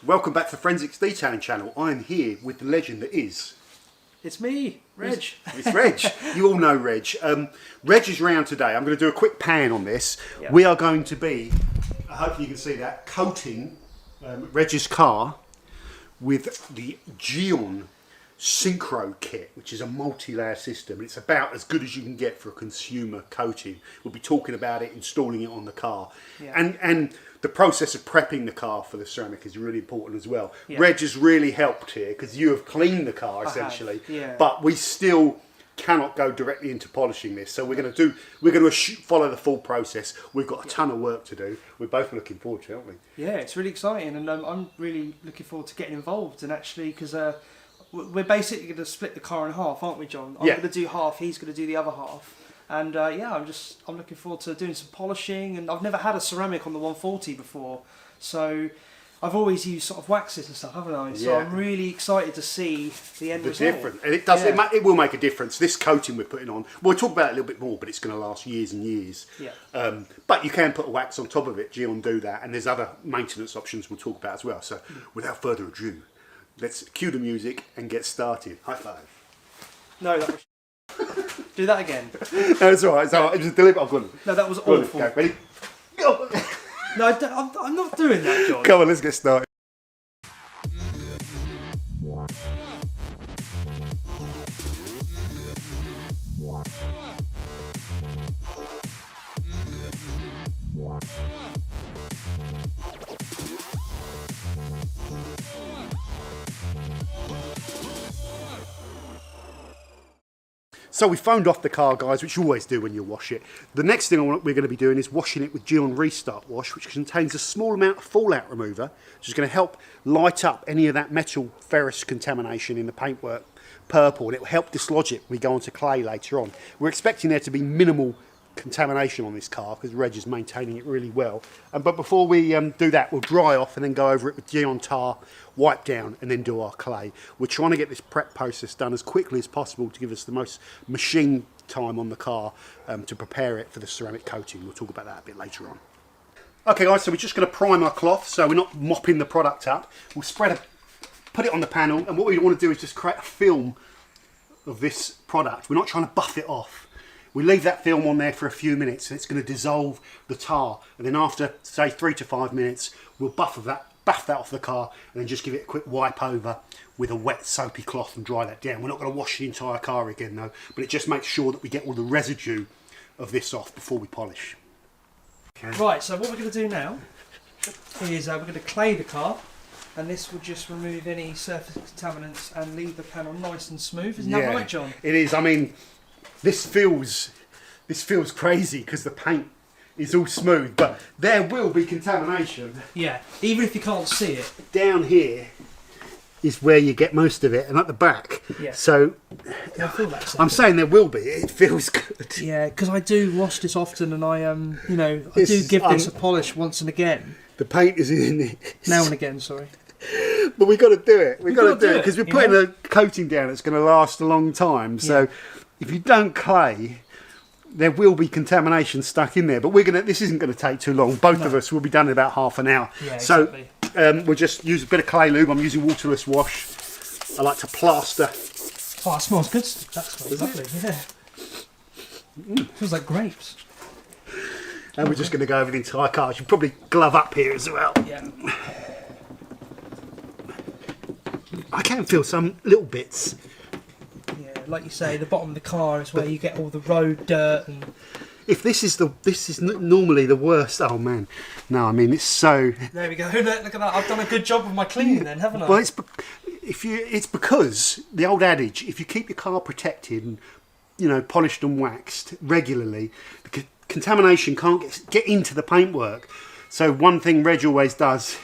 Welcome back to the Forensics Detailing channel. I'm here with the legend that is... It's me, Reg. It's Reg. You all know Reg. Reg is round today. I'm going to do a quick pan on this. Yep. We are going to be, hopefully you can see that, coating Reg's car with the Gyeon Syncro kit, which is a multi-layer system. It's about as good as you can get for a consumer coating. We'll be talking about it, installing it on the car. Yeah. And the process of prepping the car for the ceramic is really important as well. Yeah. Reg has really helped here because you have cleaned the car essentially, but we still cannot go directly into polishing this. So we're going to follow the full process. We've got a ton of work to do. We're both looking forward to it, aren't we? Yeah, it's really exciting, and I'm really looking forward to getting involved. And actually, because we're basically going to split the car in half, aren't we, John? I'm going to do half. He's going to do the other half. And yeah, I'm looking forward to doing some polishing, and I've never had a ceramic on the 140 before, so I've always used sort of waxes and stuff, haven't I? So I'm really excited to see the end result. Different, and it does. Yeah. It will make a difference. This coating we're putting on, we'll talk about it a little bit more, but it's going to last years and years. Yeah. But you can put a wax on top of it. Gyeon do that, and there's other maintenance options we'll talk about as well. So without further ado, let's cue the music and get started. High five. No, that was. Do that again. No, it's alright. It's alright. Just deliberate. I've got it. No, that was awful. Okay, ready? Go. No, I'm not doing that, John. Come on, let's get started. So we phoned off the car, guys, which you always do when you wash it. The next thing we're going to be doing is washing it with Gyeon Restart Wash, which contains a small amount of fallout remover, which is going to help light up any of that metal ferrous contamination in the paintwork purple, and it will help dislodge it when we go onto clay later on. We're expecting there to be minimal contamination on this car because Reg is maintaining it really well. But before we do that, we'll dry off and then go over it with Gyeon tar, wipe down, and then do our clay. We're trying to get this prep process done as quickly as possible to give us the most machine time on the car to prepare it for the ceramic coating. We'll talk about that a bit later on. Okay guys, so we're just going to prime our cloth so we're not mopping the product up. We'll put it on the panel, and what we want to do is just create a film of this product. We're not trying to buff it off. We leave that film on there for a few minutes and it's going to dissolve the tar, and then after say 3 to 5 minutes we'll buff that off the car and then just give it a quick wipe over with a wet soapy cloth and dry that down. We're not going to wash the entire car again though, but it just makes sure that we get all the residue of this off before we polish. Okay. Right, so what we're going to do now is we're going to clay the car, and this will just remove any surface contaminants and leave the panel nice and smooth. Isn't that right, John? It is. I mean, this feels crazy because the paint is all smooth, but there will be contamination. Yeah, even if you can't see it. Down here is where you get most of it, and at the back. Yeah. So I feel that. I'm saying there will be. It feels good. Yeah, because I do wash this often, and I I do give this a polish once and again. The paint is in it. Now and again, sorry. But we've got to do it. We've got to do it because we're putting a coating down that's going to last a long time. So if you don't clay, there will be contamination stuck in there. But this isn't going to take too long. Both of us will be done in about half an hour. Yeah, exactly. So we'll just use a bit of clay lube. I'm using waterless wash. I like to plaster. Oh, it smells good. That smells lovely. Yeah. Feels like grapes. And we're just going to go over the entire car. You should probably glove up here as well. Yeah. I can feel some little bits. Yeah, like you say, the bottom of the car is where you get all the road dirt and. If this is normally the worst. Oh man, no, I mean it's so. There we go. Look at that. I've done a good job of my cleaning then, haven't I? Well, it's because the old adage: if you keep your car protected and polished and waxed regularly, the contamination can't get into the paintwork. So one thing Reg always does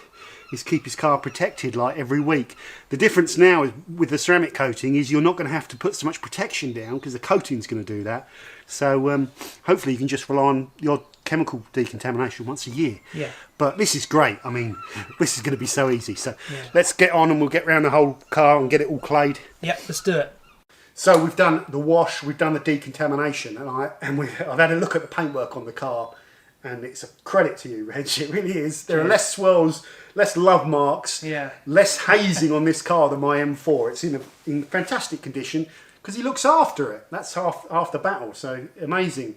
is keep his car protected like every week. The difference now is with the ceramic coating is you're not going to have to put so much protection down because the coating's going to do that. So hopefully you can just rely on your chemical decontamination once a year. Yeah. But this is great. I mean, this is going to be so easy. So let's get on and we'll get around the whole car and get it all clayed. Yep, let's do it. So we've done the wash, we've done the decontamination, and I've had a look at the paintwork on the car, and it's a credit to you, Reg. It really is. There are less swirls, less love marks, less hazing on this car than my M4. It's in fantastic condition because he looks after it. That's half the battle. So amazing.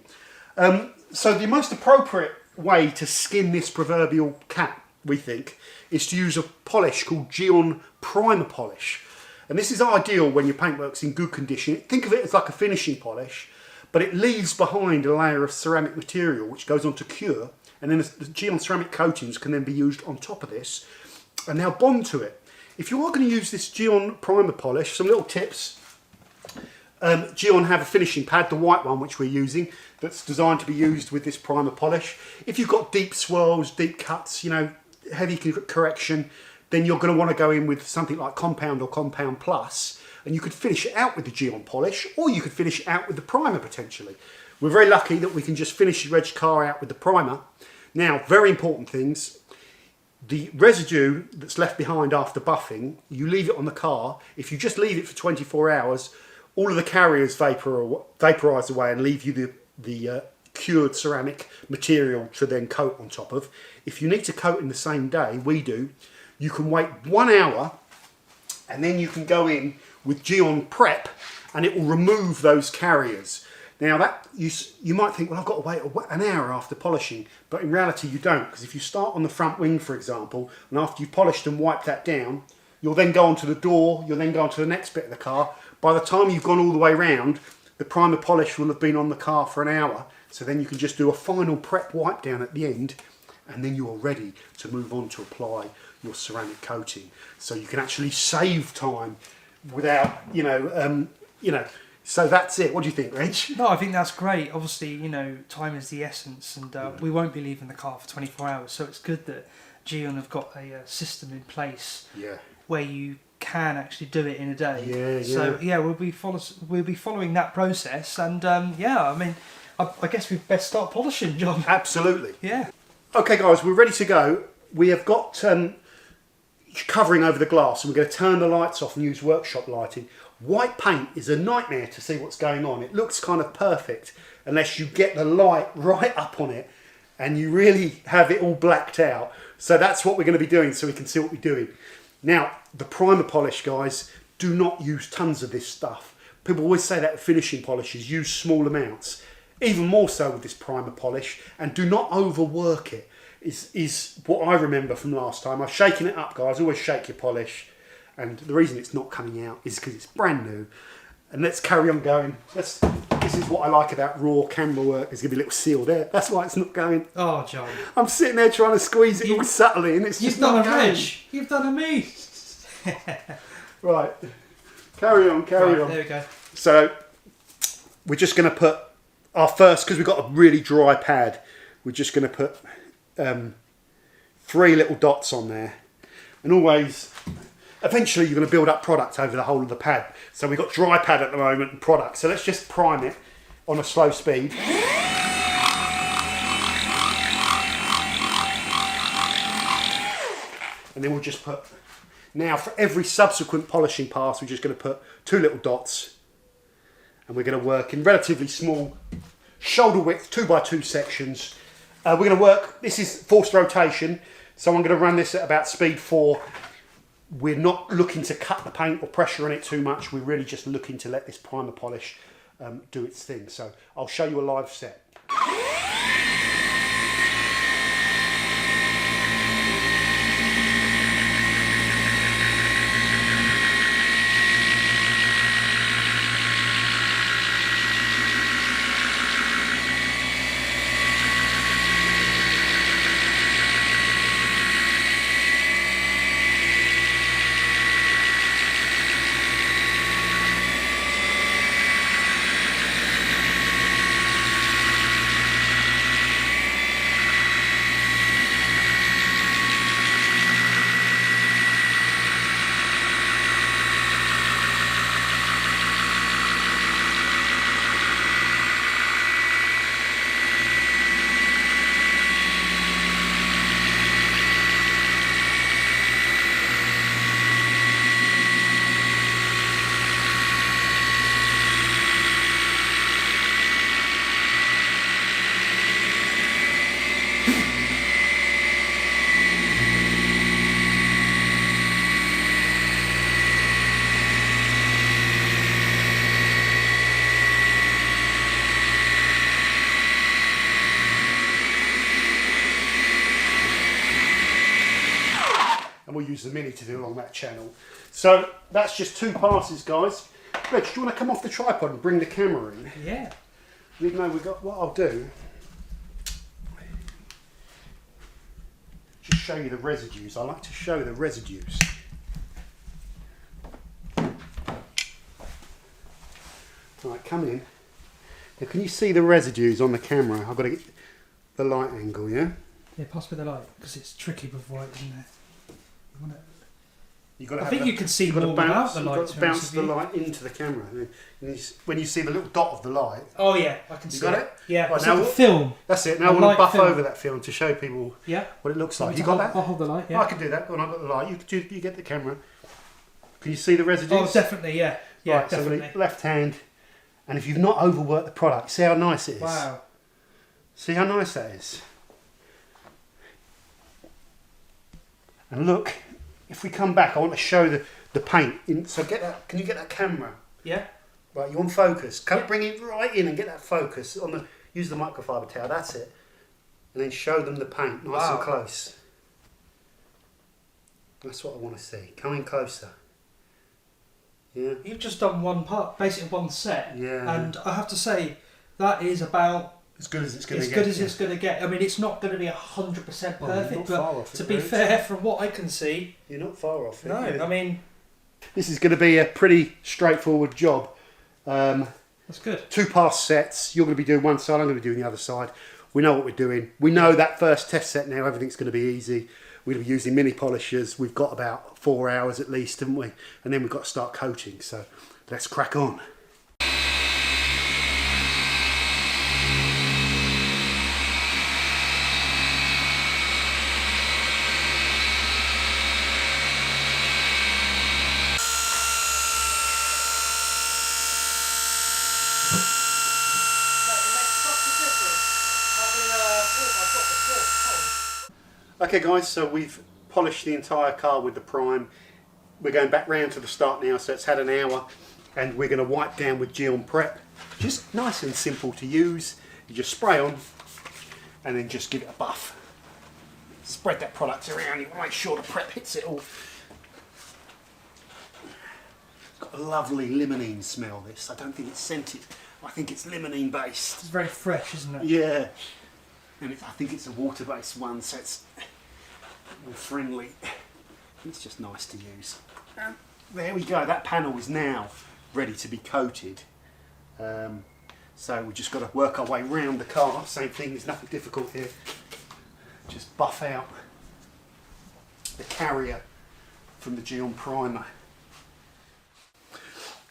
So the most appropriate way to skin this proverbial cat, we think, is to use a polish called Gyeon Primer Polish. And this is ideal when your paintwork's in good condition. Think of it as like a finishing polish, but it leaves behind a layer of ceramic material which goes on to cure, and then the Gyeon ceramic coatings can then be used on top of this and now bond to it. If you are going to use this Gyeon Primer Polish, some little tips. Gyeon have a finishing pad, the white one which we're using, that's designed to be used with this primer polish. If you've got deep swirls, deep cuts, heavy correction, then you're going to want to go in with something like Compound or Compound Plus, and you could finish it out with the Gyeon polish, or you could finish it out with the primer potentially. We're very lucky that we can just finish the Reg car out with the primer. Now, very important things. The residue that's left behind after buffing, you leave it on the car. If you just leave it for 24 hours, all of the carriers vaporise away and leave you the cured ceramic material to then coat on top of. If you need to coat in the same day, we do, you can wait 1 hour and then you can go in with Gyeon Prep and it will remove those carriers. Now that you might think, well, I've got to wait an hour after polishing, but in reality you don't, because if you start on the front wing, for example, and after you've polished and wiped that down, you'll then go onto the door, you'll then go onto the next bit of the car. By the time you've gone all the way round, the primer polish will have been on the car for an hour, so then you can just do a final prep wipe down at the end, and then you're ready to move on to apply your ceramic coating. So you can actually save time without, so that's it. What do you think, Reg? No, I think that's great. Obviously, time is the essence, and we won't be leaving the car for 24 hours, so it's good that Gyeon have got a system in place where you can actually do it in a day. So we'll be following that process, and I guess we'd best start polishing, John. Absolutely. Yeah. Okay, guys, we're ready to go. We have got covering over the glass, and we're going to turn the lights off and use workshop lighting. White paint is a nightmare to see what's going on. It looks kind of perfect unless you get the light right up on it and you really have it all blacked out. So that's what we're going to be doing, so we can see what we're doing. Now, the primer polish, guys, do not use tons of this stuff. People always say that with finishing polishes, use small amounts. Even more so with this primer polish, and do not overwork it, is what I remember from last time. I've shaken it up, guys. Always shake your polish. And the reason it's not coming out is because it's brand new. And let's carry on going. This is what I like about raw camera work. There's going to be a little seal there. That's why it's not going. Oh, John. I'm sitting there trying to squeeze it all subtly, and it's just not going. You've done a me. Right. Carry on. There we go. So we're just going to put our first, because we've got a really dry pad, we're just going to put 3 little dots on there. And always, eventually you're going to build up product over the whole of the pad. So we've got dry pad at the moment and product. So let's just prime it on a slow speed. And then we'll just put, now for every subsequent polishing pass, we're just going to put 2 little dots. And we're going to work in relatively small shoulder width 2x2 sections. We're going to work, this is forced rotation, so I'm going to run this at about speed 4. We're not looking to cut the paint or pressure on it too much. We're really just looking to let this primer polish do its thing. So I'll show you a live set. and we'll use the Mini to do along that channel. So that's just 2 passes, guys. Reg, do you want to come off the tripod and bring the camera in? Yeah. Even though we've got, what I'll do, just show you the residues. I like to show the residues. Right, come in. Now, can you see the residues on the camera? I've got to get the light angle, yeah? Yeah, pass me the light, because it's tricky with white, isn't it? I think you can see more without the light. You've got to bounce the light into the camera. When you see the little dot of the light. Oh yeah, I can see it. You got it? Yeah, right, it's now like a film. That's it. Now I want to buff over that film to show people what it looks like. You got that? I'll hold the light, yeah. I can do that when I've got the light. You get the camera. Can you see the residues? Oh, definitely, yeah. Yeah, right, definitely. So left hand. And if you've not overworked the product, see how nice it is? Wow. See how nice that is? And look, if we come back, I want to show the paint. So get that. Can you get that camera? Yeah. Right, you want focus. Bring it right in and get that focus on the. Use the microfiber towel. That's it. And then show them the paint nice and close. That's what I want to see. Come in closer. Yeah. You've just done one part, basically one set. Yeah. And I have to say, that is about as good as it's going to get. As good as it's going to get. I mean, it's not going to be 100% perfect, but to be fair, from what I can see, you're not far off. No, I mean, this is going to be a pretty straightforward job. That's good. 2 pass sets. You're going to be doing one side. I'm going to be doing the other side. We know what we're doing. We know that first test set now. Everything's going to be easy. We're going to be using mini polishers. We've got about 4 hours at least, haven't we? And then we've got to start coating. So let's crack on. Okay guys, so we've polished the entire car with the prime. We're going back round to the start now, so it's had an hour, and we're going to wipe down with Gyeon Prep. Just nice and simple to use. You just spray on and then just give it a buff. Spread that product around, you want to make sure the prep hits it all. It's got a lovely limonene smell, this. I don't think it's scented, I think it's limonene based. It's very fresh, isn't it? Yeah. And I think it's a water-based one, so it's more friendly. It's just nice to use. And there we go. That panel is now ready to be coated. So we've just got to work our way round the car. Same thing. There's nothing difficult here. Just buff out the carrier from the Gyeon primer.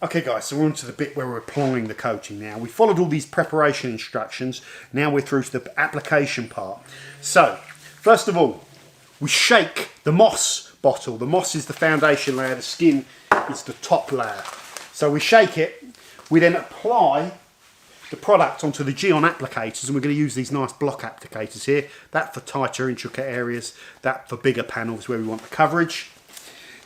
Okay guys, so we're on to the bit where we're applying the coating now. We followed all these preparation instructions. Now we're through to the application part. So, first of all, we shake the moss bottle. The moss is the foundation layer, the skin is the top layer. So we shake it, we then apply the product onto the Gyeon applicators, and we're going to use these nice block applicators here. That for tighter, intricate areas, that for bigger panels where we want the coverage.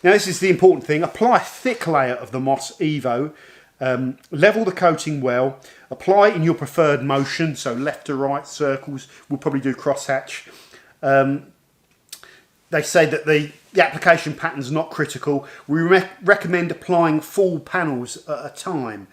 Now this is the important thing. Apply a thick layer of the Moss Evo. Level the coating well. Apply in your preferred motion, so left to right, circles. We'll probably do crosshatch. They say that the application pattern is not critical. We recommend applying full panels at a time.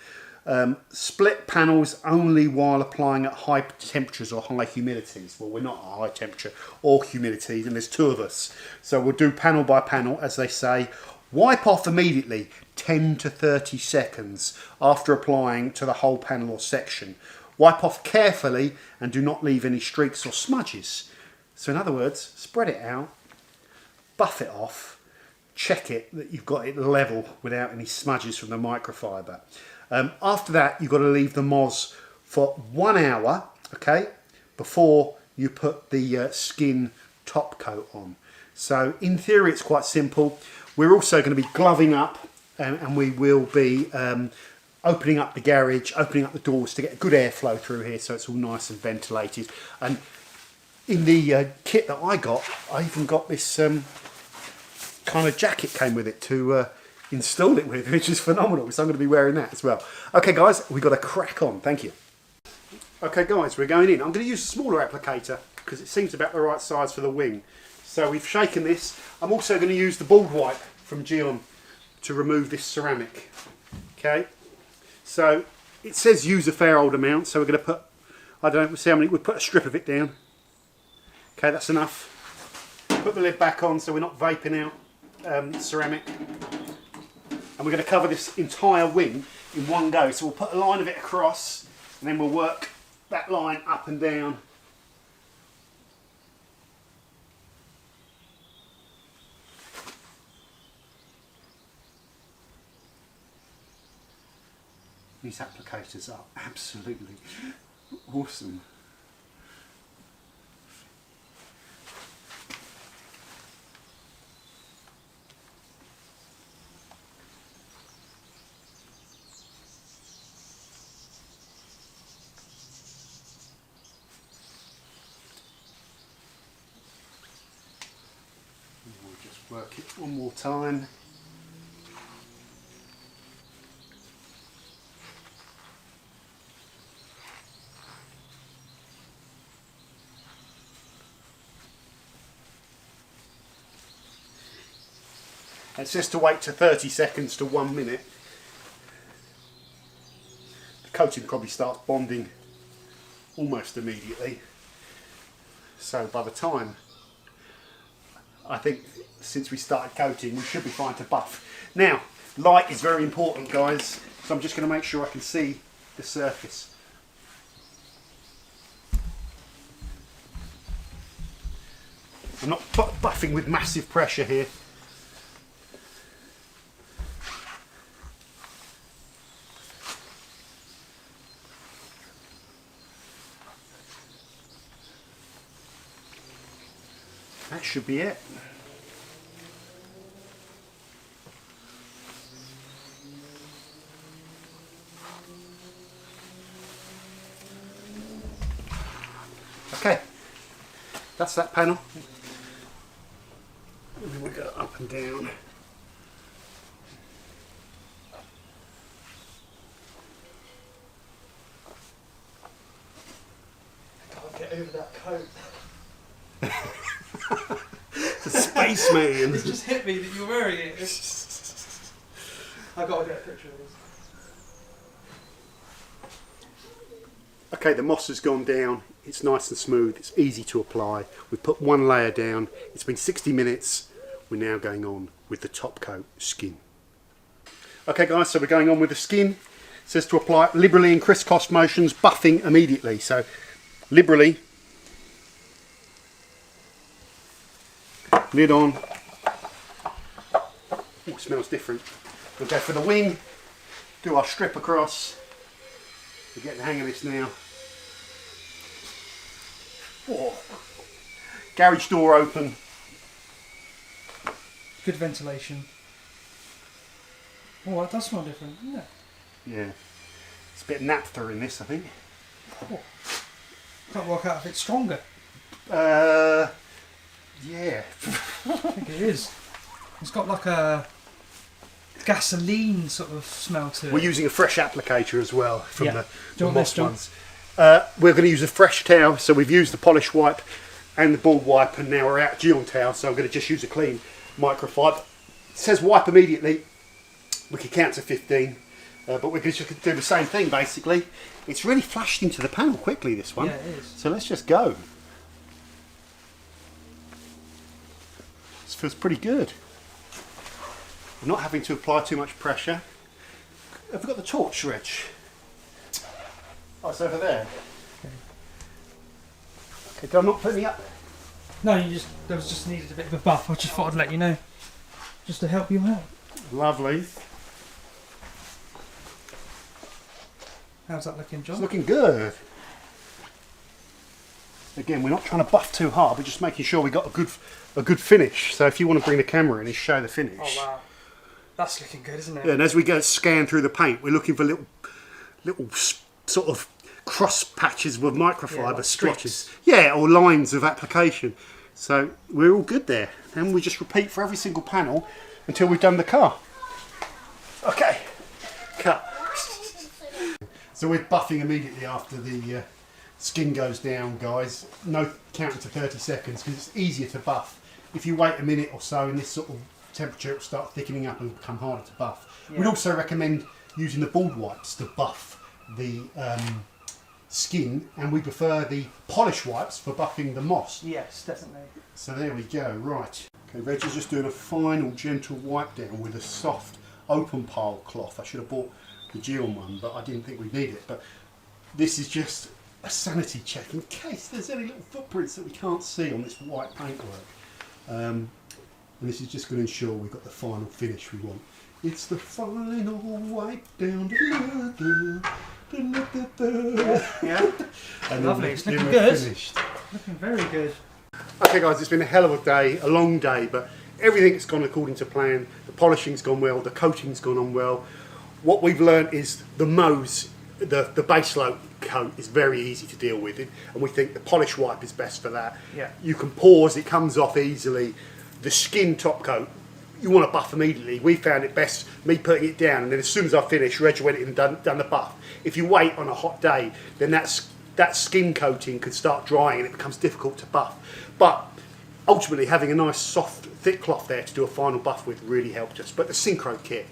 Split panels only while applying at high temperatures or high humidities. Well, we're not at high temperature or humidity, and there's 2 of us. So we'll do panel by panel, as they say. Wipe off immediately, 10 to 30 seconds after applying to the whole panel or section. Wipe off carefully and do not leave any streaks or smudges. So in other words, spread it out, buff it off, check it that you've got it level without any smudges from the microfiber. After that, you've got to leave the moss for 1 hour, okay, before you put the skin top coat on. So in theory, it's quite simple. We're also going to be gloving up, and we will be opening up the garage, opening up the doors to get a good airflow through here, so it's all nice and ventilated. And in the kit that I got, I even got this kind of jacket came with it to install it with, which is phenomenal. So I'm going to be wearing that as well. Okay guys, we've got to crack on. Thank you. Okay guys, we're going in. I'm going to use a smaller applicator because it seems about the right size for the wing. So we've shaken this. I'm also going to use the bald wipe from Gyeon to remove this ceramic. Okay, so it says use a fair old amount, so we're going to put, I don't know, see how many, we'll put a strip of it down. Okay, that's enough. Put the lid back on so we're not vaping out ceramic. And we're going to cover this entire wing in one go. So we'll put a line of it across and then we'll work that line up and down. These applicators are absolutely awesome. We'll just work it one more time. It says to wait to 30 seconds to 1 minute. The coating probably starts bonding almost immediately. So by the time, I think since we started coating, we should be fine to buff. Now, light is very important, guys, so I'm just going to make sure I can see the surface. I'm not buffing with massive pressure here. That should be it. Okay, that's that panel. And then we go up and down. I can't get over that coat. The spaceman. It just hit me that you're wearing it. I've got to get a picture of this. Okay, the moss has gone down. It's nice and smooth. It's easy to apply. We've put one layer down. It's been 60 minutes. We're now going on with the top coat skin. Okay guys, so we're going on with the skin. It says to apply it liberally in crisscross motions, buffing immediately. So liberally. Lid on. Oh, it smells different. We'll go for the wing, do our strip across. We're getting the hang of this now. Oh. Garage door open. Good ventilation. Oh, that does smell different, doesn't it? Yeah. It's a bit naphtha in this, I think. Oh. Can't work out if it's stronger. Yeah. I think it is. It's got like a gasoline sort of smell to it. We're using a fresh applicator as well from the moss ones. We're going to use a fresh towel, so we've used the polish wipe and the bald wipe, and now we're out Gyeon towel, so I'm going to just use a clean microfiber. It says wipe immediately. We can count to 15, but we're just going to do the same thing basically. It's really flashed into the panel quickly, this one. Yeah, it is. So let's just go. This feels pretty good. We're not having to apply too much pressure. Have we got the torch, Reg? Oh, it's over there. Okay, do I not put any up there? No, there was just needed a bit of a buff. I just thought I'd let you know, just to help you out. Lovely. How's that looking, John? It's looking good. Again, we're not trying to buff too hard. We're just making sure we got a good finish. So if you want to bring the camera in and show the finish. Oh wow, that's looking good, isn't it? Yeah, and as we go scan through the paint, we're looking for little sort of cross patches with microfiber like splotches. Yeah, or lines of application. So we're all good there. And we just repeat for every single panel until we've done the car. Okay, cut. So we're buffing immediately after the skin goes down, guys. No counting to 30 seconds because it's easier to buff if you wait a minute or so in this sort of temperature, it'll start thickening up and become harder to buff. Yeah. We'd also recommend using the bald wipes to buff the skin, and we prefer the polish wipes for buffing the moss. Yes, definitely. So there we go, right. Okay, Reg is just doing a final gentle wipe down with a soft open pile cloth. I should have bought the Gyeon one, but I didn't think we'd need it. But this is just a sanity check in case there's any little footprints that we can't see on this white paintwork. And this is just going to ensure we've got the final finish we want. It's the final wipe down. Yeah, And lovely. then It's looking we're good. finished. Looking very good. Okay guys, it's been a hell of a day, a long day, but everything's gone according to plan. The polishing's gone well, the coating's gone on well. What we've learned is the Mohs, the base coat is very easy to deal with, and we think the polish wipe is best for that. Yeah. You can pause, it comes off easily. The skin top coat, you want to buff immediately. We found it best, me putting it down, and then as soon as I finished, Reg went in and done the buff. If you wait on a hot day, then that skin coating could start drying and it becomes difficult to buff. But ultimately, having a nice soft, thick cloth there to do a final buff with really helped us. But the Syncro kit,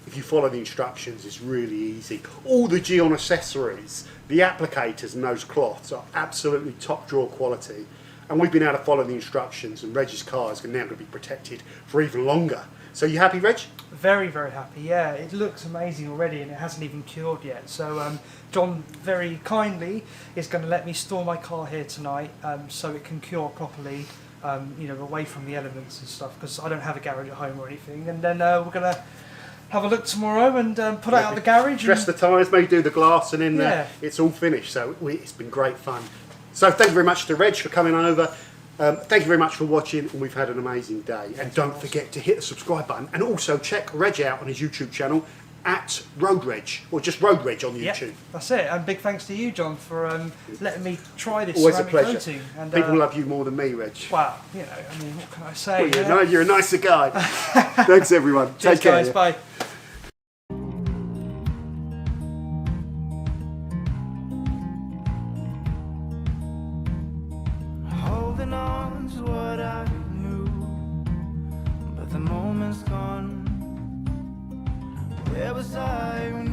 if you follow the instructions, is really easy. All the Gyeon accessories, the applicators and those cloths are absolutely top drawer quality. And we've been able to follow the instructions, and Reg's car is now going to be protected for even longer. So you happy, Reg? Very, very happy. Yeah, it looks amazing already, and it hasn't even cured yet. So John very kindly is going to let me store my car here tonight, so it can cure properly, you know, away from the elements and stuff. Because I don't have a garage at home or anything. And then we're going to have a look tomorrow and put it out of the garage. Dress the tyres, maybe do the glass, and then Yeah. it's all finished. So it's been great fun. So thank you very much to Reg for coming over. Thank you very much for watching, and we've had an amazing day. And don't forget to hit the subscribe button, and also check Reg out on his YouTube channel at Road Reg, or just Road Reg on YouTube. Yep, that's it. And big thanks to you, John, for letting me try this Always a ceramic pleasure. coating. And, People love you more than me, Reg. Wow, you know, I mean, what can I say? Well, you're a nicer guy. Thanks, everyone. Cheers, Take care. guys. Bye. Holding on to what I knew, but the moment's gone. Where was I when